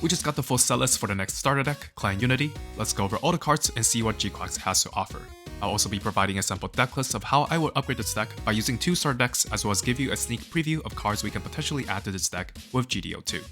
We just got the full set list for the next starter deck, Clan Unity. Let's go over all the cards and see what G-Quacks has to offer. I'll also be providing a sample deck list of how I would upgrade this deck by using 2 starter decks, as well as give you a sneak preview of cards we can potentially add to this deck with GDO2.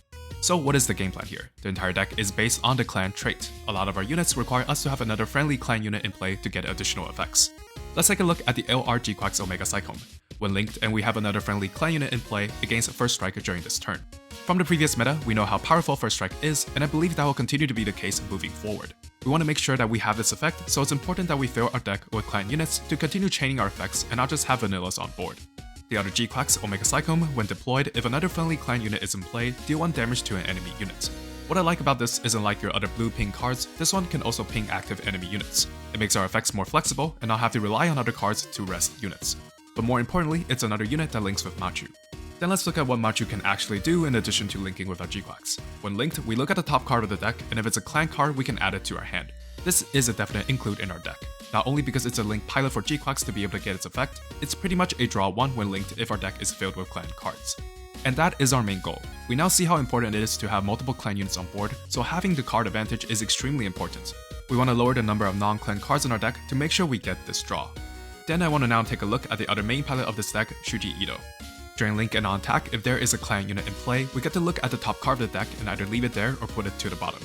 So what is the game plan here? The entire deck is based on the clan trait. A lot of our units require us to have another friendly clan unit in play to get additional effects. Let's take a look at the LR G-Quacks Omega Cyclone. When linked and we have another friendly clan unit in play, it gains First Strike during this turn. From the previous meta, we know how powerful First Strike is, and I believe that will continue to be the case moving forward. We want to make sure that we have this effect, so it's important that we fill our deck with clan units to continue chaining our effects and not just have vanillas on board. The other G-Quacks Omega Cyclone, when deployed, if another friendly clan unit is in play, deal 1 damage to an enemy unit. What I like about this isn't like your other blue-ping cards, this one can also ping active enemy units. It makes our effects more flexible and not have to rely on other cards to rest units. But more importantly, it's another unit that links with Machu. Then let's look at what Machu can actually do in addition to linking with our G-Quacks. When linked, we look at the top card of the deck, and if it's a clan card, we can add it to our hand. This is a definite include in our deck. Not only because it's a link pilot for G-Quacks to be able to get its effect, it's pretty much a draw 1 when linked if our deck is filled with clan cards. And that is our main goal. We now see how important it is to have multiple clan units on board, so having the card advantage is extremely important. We want to lower the number of non-clan cards in our deck to make sure we get this draw. Then I want to now take a look at the other main pilot of this deck, Shuji Ito. During link and on attack, if there is a clan unit in play, we get to look at the top card of the deck and either leave it there or put it to the bottom.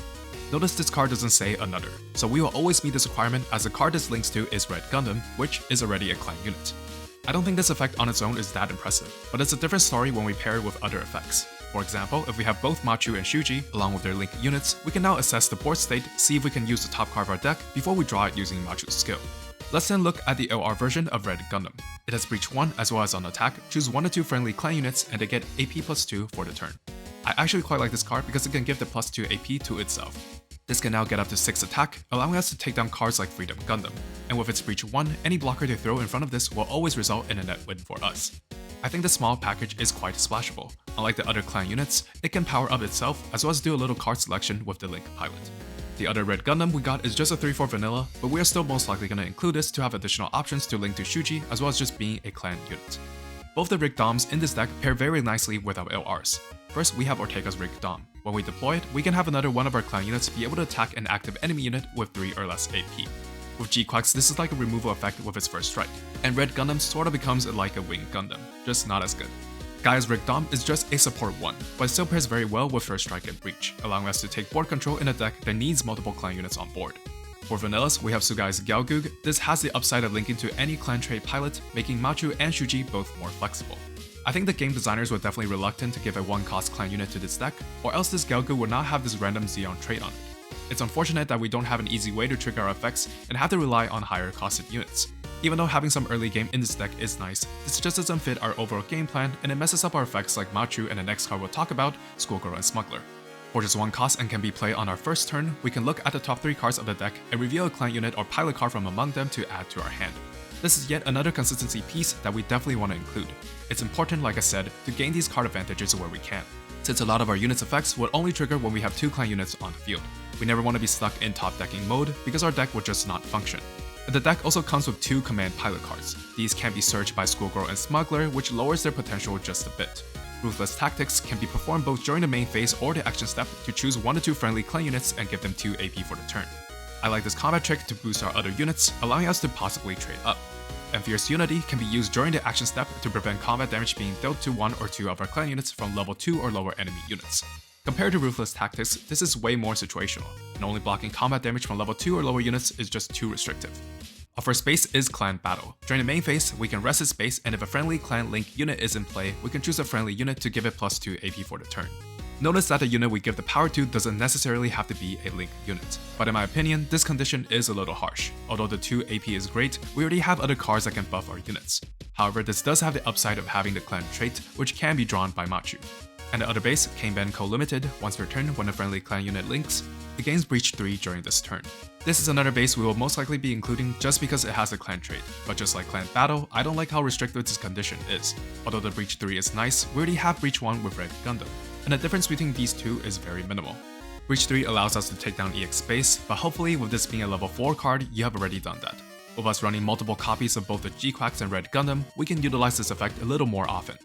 Notice this card doesn't say another, so we will always meet this requirement as the card this links to is Red Gundam, which is already a clan unit. I don't think this effect on its own is that impressive, but it's a different story when we pair it with other effects. For example, if we have both Machu and Shuji along with their link units, we can now assess the board state, see if we can use the top card of our deck before we draw it using Machu's skill. Let's then look at the LR version of Red Gundam. It has Breach 1 as well as on attack, choose 1 to 2 friendly clan units and they get AP +2 for the turn. I actually quite like this card because it can give the +2 AP to itself. This can now get up to 6 attack, allowing us to take down cards like Freedom Gundam, and with its Breach 1, any blocker they throw in front of this will always result in a net win for us. I think the small package is quite splashable. Unlike the other clan units, it can power up itself as well as do a little card selection with the Link pilot. The other Red Gundam we got is just a 3/4 vanilla, but we are still most likely going to include this to have additional options to link to Shuji as well as just being a clan unit. Both the Rig Doms in this deck pair very nicely with our LRs. First, we have Ortega's Rig Dom. When we deploy it, we can have another one of our clan units be able to attack an active enemy unit with 3 or less AP. With G-Quacks, this is like a removal effect with its first strike, and Red Gundam sorta becomes like a Wing Gundam, just not as good. Gaia's Rig Dom is just a support 1, but it still pairs very well with First Strike and Breach, allowing us to take board control in a deck that needs multiple clan units on board. For vanillas, we have Sugai's Gyaogug. This has the upside of linking to any clan trait pilot, making Machu and Shuji both more flexible. I think the game designers were definitely reluctant to give a 1-cost clan unit to this deck, or else this Gyaogug would not have this random Xeon trait on it. It's unfortunate that we don't have an easy way to trigger our effects and have to rely on higher costed units. Even though having some early game in this deck is nice, this just doesn't fit our overall game plan and it messes up our effects like Machu and the next card we'll talk about, Schoolgirl and Smuggler. For just 1 cost and can be played on our first turn, we can look at the top 3 cards of the deck and reveal a clan unit or pilot card from among them to add to our hand. This is yet another consistency piece that we definitely want to include. It's important, like I said, to gain these card advantages where we can, since a lot of our units' effects would only trigger when we have 2 clan units on the field. We never want to be stuck in top decking mode because our deck would just not function. And the deck also comes with 2 command pilot cards. These can be searched by Schoolgirl and Smuggler, which lowers their potential just a bit. Ruthless Tactics can be performed both during the main phase or the action step to choose 1 to 2 friendly clan units and give them 2 AP for the turn. I like this combat trick to boost our other units, allowing us to possibly trade up. And Fierce Unity can be used during the action step to prevent combat damage being dealt to 1 or 2 of our clan units from level 2 or lower enemy units. Compared to Ruthless Tactics, this is way more situational, and only blocking combat damage from level 2 or lower units is just too restrictive. Our first base is Clan Battle. During the main phase, we can rest its base, and if a friendly clan link unit is in play, we can choose a friendly unit to give it +2 AP for the turn. Notice that the unit we give the power to doesn't necessarily have to be a link unit, but in my opinion, this condition is a little harsh. Although the 2 AP is great, we already have other cards that can buff our units. However, this does have the upside of having the clan trait, which can be drawn by Machu. And the other base, Kaneben Co-Limited, once per turn when a friendly clan unit links, it gains Breach 3 during this turn. This is another base we will most likely be including just because it has a clan trait, but just like Clan Battle, I don't like how restrictive this condition is. Although the Breach 3 is nice, we already have Breach 1 with Red Gundam, and the difference between these 2 is very minimal. Breach 3 allows us to take down EX base, but hopefully with this being a level 4 card, you have already done that. With us running multiple copies of both the G-Quacks and Red Gundam, we can utilize this effect a little more often.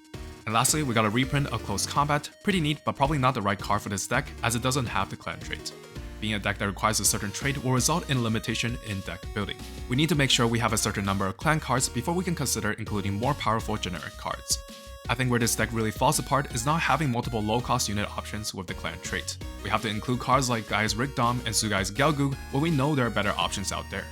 And lastly, we got a reprint of Close Combat, pretty neat but probably not the right card for this deck as it doesn't have the clan trait. Being a deck that requires a certain trait will result in a limitation in deck building. We need to make sure we have a certain number of clan cards before we can consider including more powerful generic cards. I think where this deck really falls apart is not having multiple low-cost unit options with the clan trait. We have to include cards like Gai's Rigdom and Sugai's Galgug when we know there are better options out there.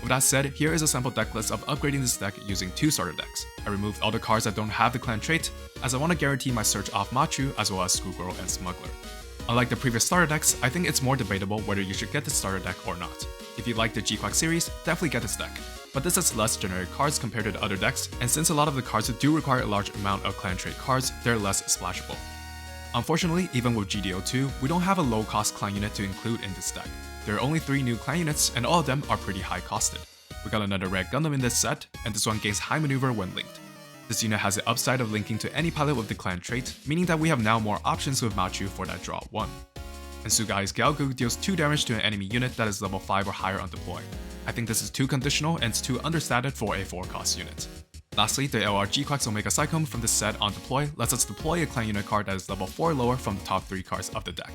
With that said, here is a sample deck list of upgrading this deck using 2 starter decks. I removed all the cards that don't have the clan trait, as I want to guarantee my search off Machu as well as Schoolgirl and Smuggler. Unlike the previous starter decks, I think it's more debatable whether you should get the starter deck or not. If you like the G-Quack series, definitely get this deck. But this has less generic cards compared to the other decks, and since a lot of the cards do require a large amount of clan trait cards, they're less splashable. Unfortunately, even with GDO2, we don't have a low-cost clan unit to include in this deck. There are only 3 new clan units, and all of them are pretty high-costed. We got another red Gundam in this set, and this one gains high maneuver when linked. This unit has the upside of linking to any pilot with the clan trait, meaning that we have now more options with Machu for that draw 1. And Sugai's Galgug deals 2 damage to an enemy unit that is level 5 or higher on deploy. I think this is too conditional and it's too understated for a 4-cost unit. Lastly, the LR G-Quack's Omega Cyclone from this set on deploy lets us deploy a clan unit card that is level 4 or lower from the top 3 cards of the deck.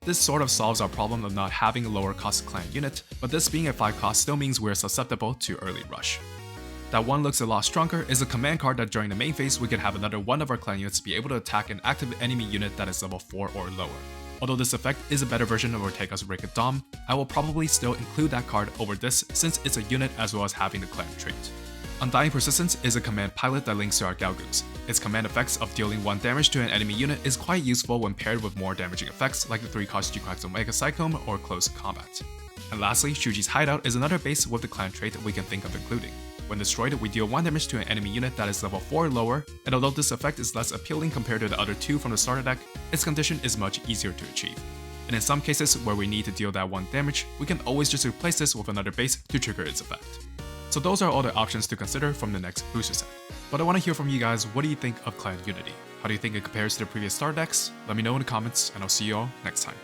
This sort of solves our problem of not having a lower cost clan unit, but this being a 5 cost still means we're susceptible to early rush. That one looks a lot stronger is a command card that during the main phase we could have another one of our clan units be able to attack an active enemy unit that is level 4 or lower. Although this effect is a better version of Ortega's Wicked Dom, I will probably still include that card over this since it's a unit as well as having the clan trait. Undying Persistence is a command pilot that links to our Galgugs. Its command effects of dealing 1 damage to an enemy unit is quite useful when paired with more damaging effects like the 3-cost G-Quack's Omega Cyclone or Close Combat. And lastly, Shuji's Hideout is another base with the clan trait we can think of including. When destroyed, we deal 1 damage to an enemy unit that is level 4 or lower, and although this effect is less appealing compared to the other 2 from the starter deck, its condition is much easier to achieve. And in some cases where we need to deal that 1 damage, we can always just replace this with another base to trigger its effect. So those are all the options to consider from the next booster set. But I want to hear from you guys, what do you think of Clan Unity? How do you think it compares to the previous starter decks? Let me know in the comments, and I'll see you all next time.